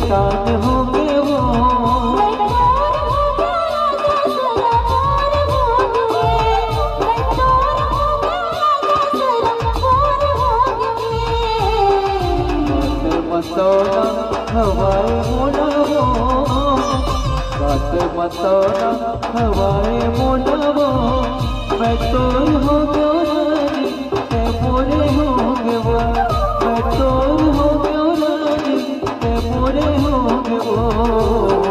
शैतान हो गए वो। मसौना हवाए मोना वो, बात मसौना हवाए मोना वो। मैं तोर हो गयो रानी ते मोरे हो गयो, मैं तोर हो गयो रानी ते मोरे हो गयो।